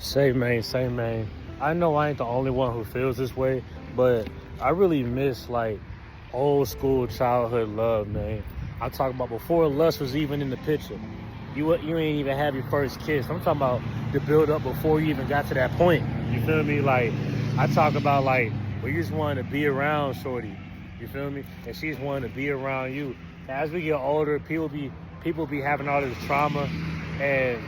Same man, same man. I know I ain't the only one who feels this way, but I really miss like old school childhood love, man. I'm talking about before lust was even in the picture. You ain't even have your first kiss. I'm talking about the build up before you even got to that point. You feel me? Like I talk about like where you just wanted to be around shorty. You feel me? And she just wanted to be around you. As we get older, people be having all this trauma, and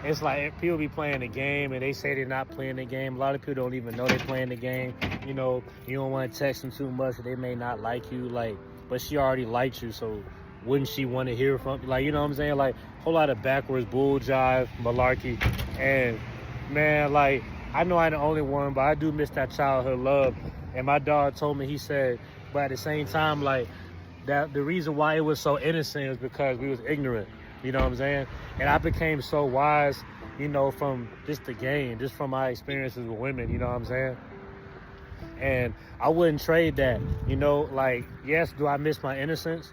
it's like people be playing the game and they say they're not playing the game. A lot of people don't even know they're playing the game. You know, you don't want to text them too much, or they may not like you. Like, but she already liked you, so wouldn't she want to hear from you? Like, you know what I'm saying? Like, a whole lot of backwards bull jive, malarkey. And man, like, I know I'm the only one, but I do miss that childhood love. And my dog told me, he said, but at the same time, like, that the reason why it was so innocent is because we was ignorant. You know what I'm saying? And I became so wise, you know, from just the game, just from my experiences with women, you know what I'm saying? And I wouldn't trade that, you know, like, yes, do I miss my innocence?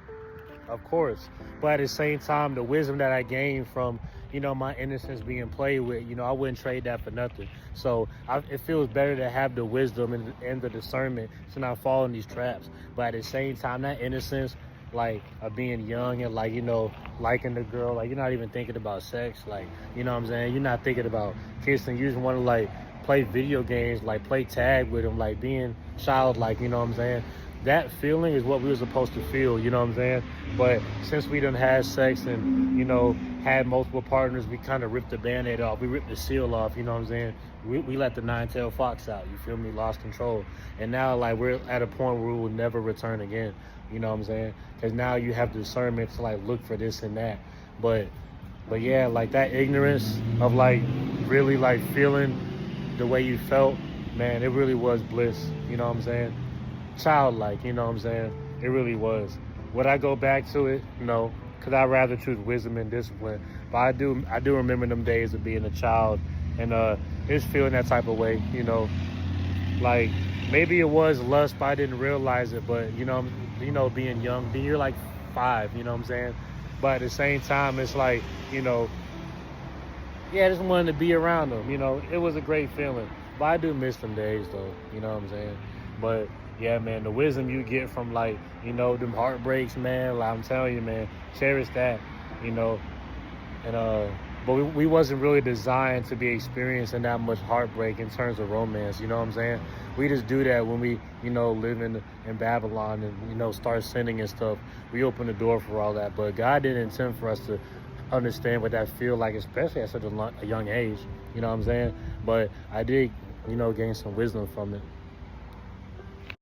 Of course. But at the same time, the wisdom that I gained from, you know, my innocence being played with, you know, I wouldn't trade that for nothing. So it feels better to have the wisdom and the discernment to not fall in these traps. But at the same time, that innocence, like, of being young and, like, you know, liking the girl, like, you're not even thinking about sex, like, you know what I'm saying? You're not thinking about kissing. You just want to, like, play video games, like, play tag with them, like, being childlike, you know what I'm saying? That feeling is what we were supposed to feel, you know what I'm saying? But since we done had sex and, you know, had multiple partners, we kind of ripped the Band-Aid off. We ripped the seal off, you know what I'm saying? We let the nine-tailed fox out, you feel me? Lost control. And now, like, we're at a point where we will never return again, you know what I'm saying? Because now you have discernment to, like, look for this and that. But yeah, like, that ignorance of, like, really, like, feeling the way you felt, man, it really was bliss, you know what I'm saying? Childlike, you know what I'm saying? It really was. Would I go back to it? No, because I'd rather choose wisdom and discipline. But I do remember them days of being a child and just feeling that type of way, you know. Like, maybe it was lust, but I didn't realize it. But, you know, being young, you're like 5, you know what I'm saying? But at the same time, it's like, you know, yeah, I just wanted to be around them, you know. It was a great feeling. But I do miss them days, though, you know what I'm saying? But yeah, man, the wisdom you get from, like, you know, them heartbreaks, man, like, I'm telling you, man, cherish that, you know. And but we wasn't really designed to be experiencing that much heartbreak in terms of romance, you know what I'm saying? We just do that when we, you know, live in Babylon and, you know, start sinning and stuff. We open the door for all that. But God didn't intend for us to understand what that feel like, especially at such a young age, you know what I'm saying? But I did, you know, gain some wisdom from it.